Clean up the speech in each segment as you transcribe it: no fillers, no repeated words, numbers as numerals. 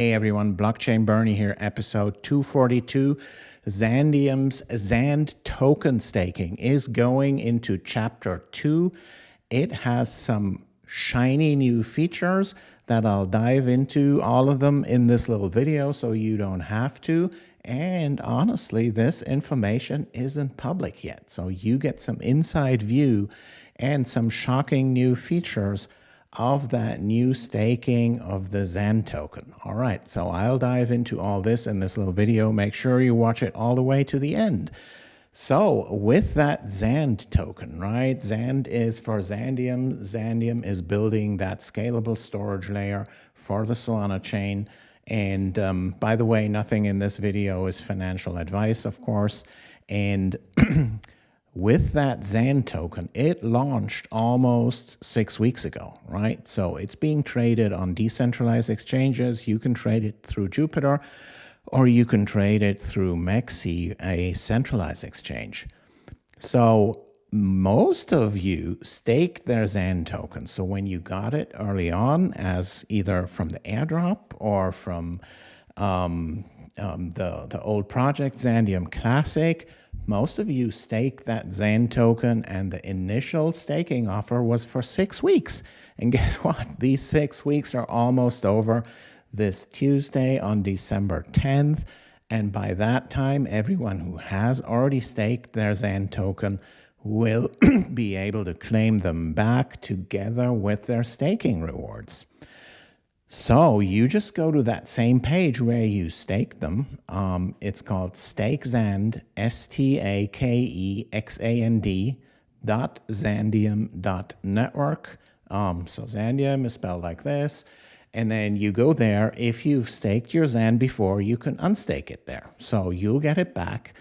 Hey everyone, Blockchain Bernie here, episode 242. Xandeum's XAND token staking is going into chapter 2. It has some shiny new features that I'll dive into, all of them in this little video so you don't have to. And honestly, this information isn't public yet, so you get some inside view and some shocking new features of that new staking of the XAND token. All right, so I'll dive into all this in this little video. Make sure you watch it all the way to the end. So with that XAND token, right? XAND is for Xandeum. Xandeum is building that scalable storage layer for the Solana chain. And by the way, nothing in this video is financial advice, of course. And with that XAND token, it launched almost 6 weeks ago, right? So it's being traded on decentralized exchanges. You can trade it through Jupiter, or you can trade it through MEXC, a centralized exchange. So most of you staked their XAND token. So when you got it early on, as either from the airdrop or from the old project Xandeum Classic, most of you staked that XAND token, and the initial staking offer was for 6 weeks. And guess what? These 6 weeks are almost over this Tuesday on December 10th. And by that time, everyone who has already staked their XAND token will be able to claim them back together with their staking rewards. So you just go to that same page where you stake them. It's called StakeXAND, StakeXAND.Xandeum.network. So Xandeum is spelled like this. And then you go there. If you've staked your XAND before, you can unstake it there. So you'll get it back.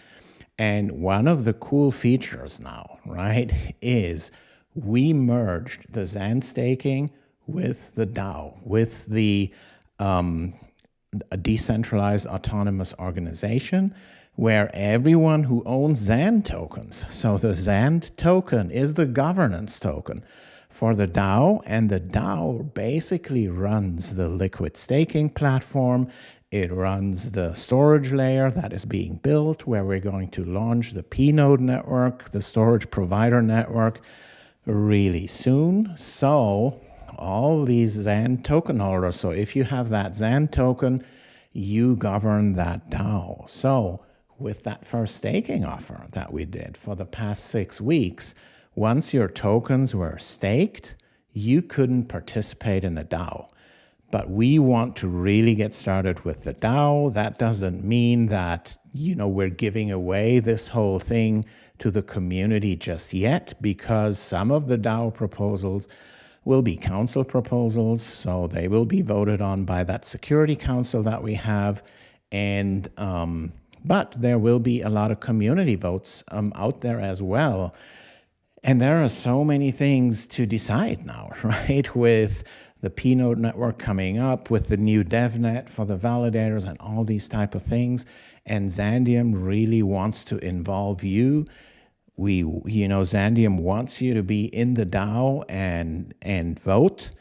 And one of the cool features now, right, is we merged the XAND staking with the DAO, with the a decentralized autonomous organization, where everyone who owns XAND tokens, so the XAND token is the governance token for the DAO, and the DAO basically runs the liquid staking platform. It runs the storage layer that is being built, where we're going to launch the PNode network, the storage provider network, really soon. So all these XAND token holders, so if you have that XAND token, you govern that DAO. So with that first staking offer that we did for the past 6 weeks, once your tokens were staked, you couldn't participate in the DAO. But we want to really get started with the DAO. That doesn't mean that, we're giving away this whole thing to the community just yet, because some of the DAO proposals will be council proposals, so they will be voted on by that security council that we have. And but there will be a lot of community votes out there as well. And there are so many things to decide now, right? With the PNode network coming up, with the new DevNet for the validators and all these type of things. And Xandeum really wants to involve you. Xandeum wants you to be in the DAO and vote.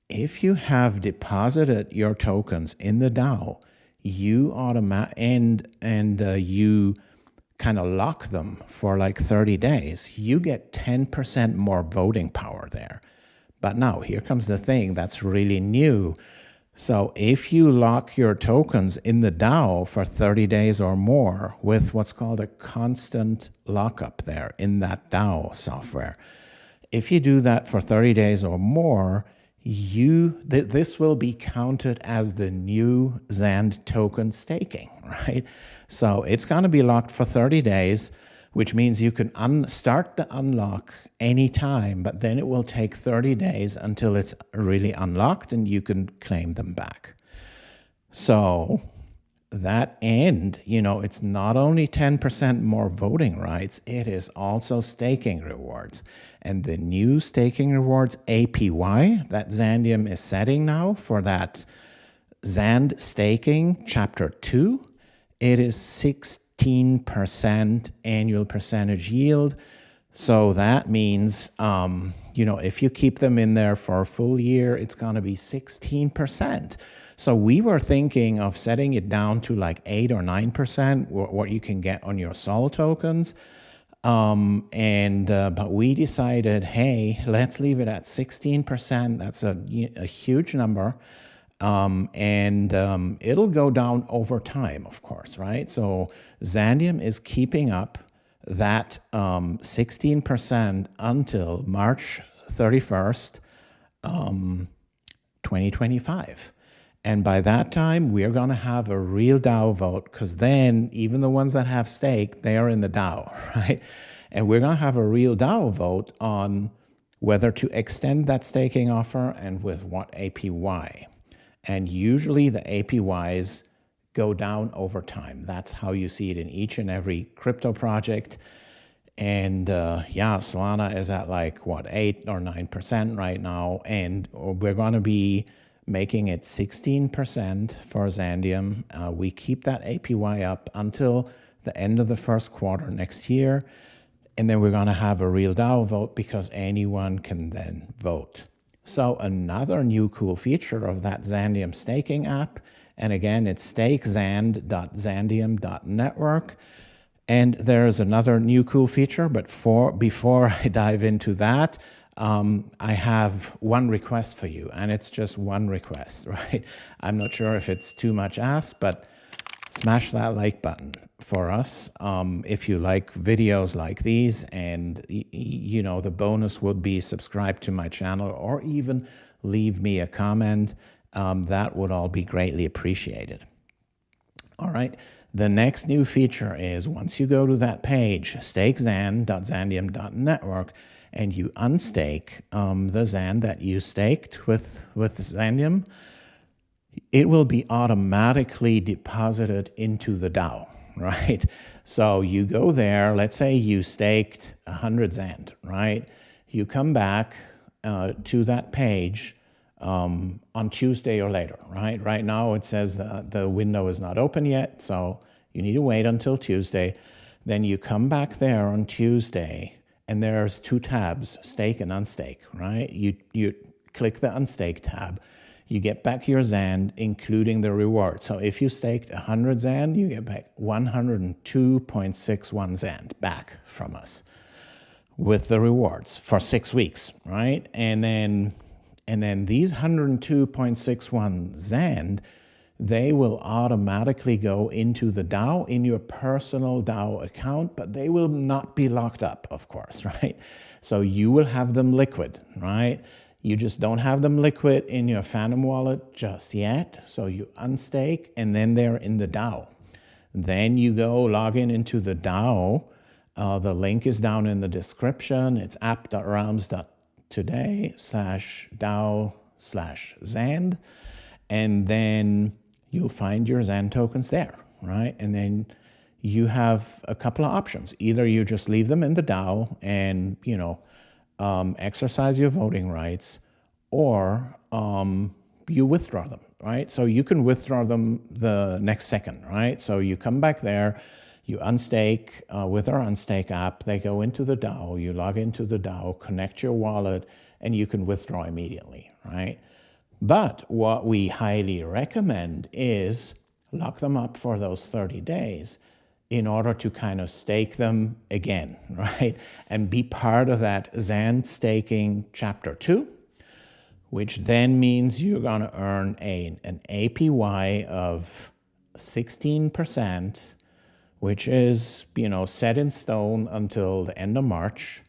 If you have deposited your tokens in the DAO, you you kind of lock them for like 30 days. You get 10% more voting power there. But now here comes the thing that's really new. So if you lock your tokens in the DAO for 30 days or more with what's called a constant lockup there in that DAO software, if you do that for 30 days or more, this will be counted as the new XAND token staking, right? So it's going to be locked for 30 days, which means you can start the unlock anytime, but then it will take 30 days until it's really unlocked and you can claim them back. So that end, it's not only 10% more voting rights, it is also staking rewards. And the new staking rewards APY that Xandeum is setting now for that XAND staking chapter 2, it is 16% annual percentage yield. So that means, if you keep them in there for a full year, it's going to be 16%. So we were thinking of setting it down to like 8 or 9%, what you can get on your Sol tokens. But we decided, hey, let's leave it at 16%. That's a huge number. It'll go down over time, of course, right? So Xandeum is keeping up that 16% until March 31st, 2025. And by that time, we're going to have a real DAO vote, because then even the ones that have stake, they are in the DAO, right? And we're going to have a real DAO vote on whether to extend that staking offer and with what APY. And usually the APYs go down over time. That's how you see it in each and every crypto project. And yeah, Solana is at like, what, 8 or 9% right now. And we're going to be making it 16% for Xandeum. We keep that APY up until the end of the first quarter next year. And then we're going to have a real DAO vote, because anyone can then vote. So another new cool feature of that Xandeum staking app, and again, it's stakexand.xandeum.network. And there's another new cool feature, but before I dive into that, I have one request for you, and it's just one request, right? I'm not sure if it's too much asked, but smash that like button for us if you like videos like these, and you know, the bonus would be subscribe to my channel or even leave me a comment. That would all be greatly appreciated. All right. The next new feature is, once you go to that page, stakexand.xandeum.network, and you unstake the Xand that you staked with Xandeum, it will be automatically deposited into the DAO, right? So you go there, let's say you staked 100 Xand, right? You come back to that page on Tuesday or later, right? Right now it says the window is not open yet, so you need to wait until Tuesday. Then you come back there on Tuesday, and there's two tabs, stake and unstake, right? You click the unstake tab, you get back your Xand, including the reward. So if you staked 100 Xand, you get back 102.61 Xand back from us with the rewards for 6 weeks, right? And then these 102.61 Xand, they will automatically go into the DAO in your personal DAO account, but they will not be locked up, of course, right? So you will have them liquid, right? You just don't have them liquid in your Phantom wallet just yet. So you unstake, and then they're in the DAO. Then you go log into the DAO. The link is down in the description. It's app.realms.today/DAO/Xand. And then you'll find your Xand tokens there, right? And then you have a couple of options. Either you just leave them in the DAO and, you know, exercise your voting rights, or you withdraw them, right? So you can withdraw them the next second, right? So you come back there, you unstake with our unstake app, they go into the DAO, you log into the DAO, connect your wallet, and you can withdraw immediately, right? But what we highly recommend is lock them up for those 30 days in order to kind of stake them again, right? And be part of that Xand staking chapter 2, which then means you're going to earn an APY of 16%, which is, you know, set in stone until the end of March.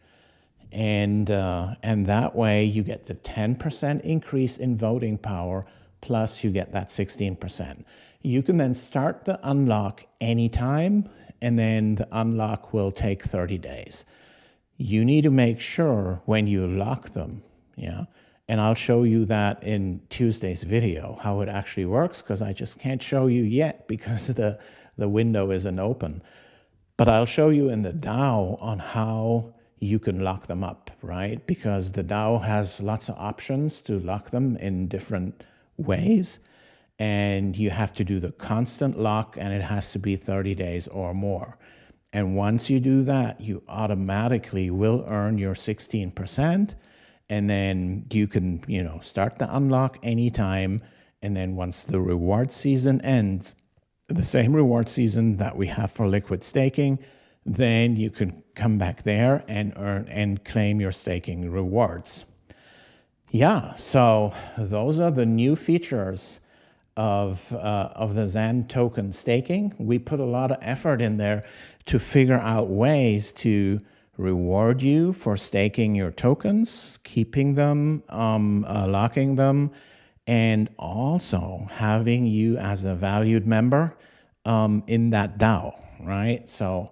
And that way you get the 10% increase in voting power, plus you get that 16%. You can then start the unlock anytime, and then the unlock will take 30 days. You need to make sure when you lock them, yeah, and I'll show you that in Tuesday's video, how it actually works, because I just can't show you yet because the window isn't open. But I'll show you in the DAO on how you can lock them up, right? Because the DAO has lots of options to lock them in different ways. And you have to do the constant lock, and it has to be 30 days or more. And once you do that, you automatically will earn your 16%. And then you can, you know, start the unlock anytime. And then once the reward season ends, the same reward season that we have for liquid staking, then you can come back there and earn and claim your staking rewards. Yeah, so those are the new features of the XAND token staking. We put a lot of effort in there to figure out ways to reward you for staking your tokens, keeping them, locking them, and also having you as a valued member in that DAO, right? So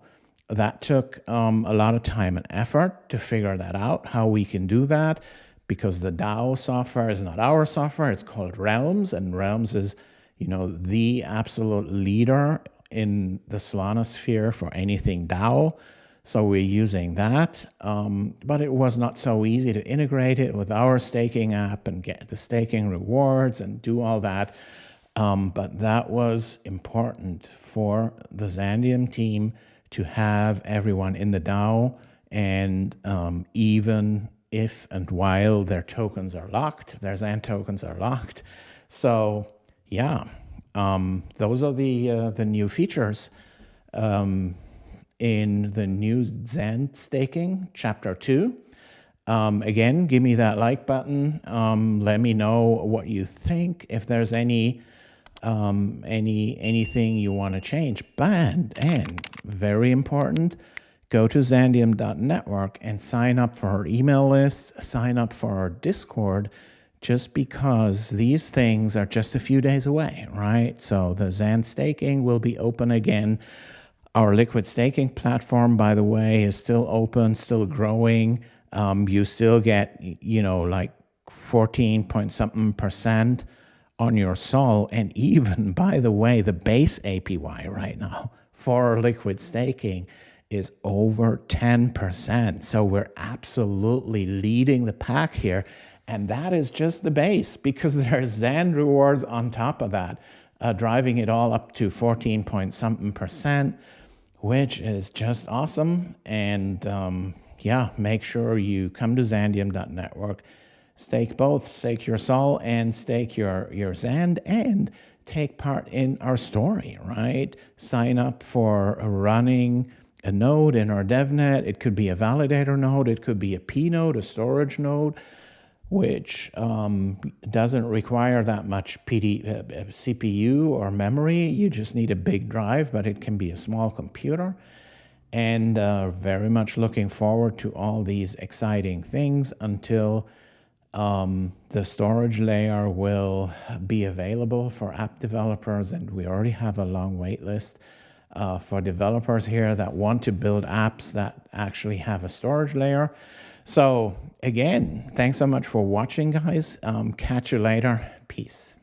that took a lot of time and effort to figure that out, how we can do that, because the DAO software is not our software. It's called Realms, and Realms is, you know, the absolute leader in the Solana sphere for anything DAO. So we're using that, but it was not so easy to integrate it with our staking app and get the staking rewards and do all that. But that was important for the Xandeum team to have everyone in the DAO, and even if and while their tokens are locked, their XAND tokens are locked. So yeah, those are the new features in the new XAND staking chapter 2. Again, give me that like button. Let me know what you think. If there's anything you want to change. And very important, go to Xandeum.network and sign up for our email list, sign up for our Discord, just because these things are just a few days away, right? So the XAND staking will be open again. Our liquid staking platform, by the way, is still open, still growing. You still get, you know, like 14 point something % on your SOL. And even, by the way, the base APY right now for liquid staking is over 10%. So we're absolutely leading the pack here. And that is just the base, because there's XAND rewards on top of that, driving it all up to 14 point something %, which is just awesome. And yeah, make sure you come to Xandeum.network, stake both, stake your SOL and stake your XAND, and take part in our story, right? Sign up for running a node in our DevNet. It could be a validator node, it could be a PNode, a storage node, which doesn't require that much CPU or memory. You just need a big drive, but it can be a small computer. And very much looking forward to all these exciting things until the storage layer will be available for app developers. And we already have a long wait list for developers here that want to build apps that actually have a storage layer. So again, thanks so much for watching, guys. Catch you later. Peace.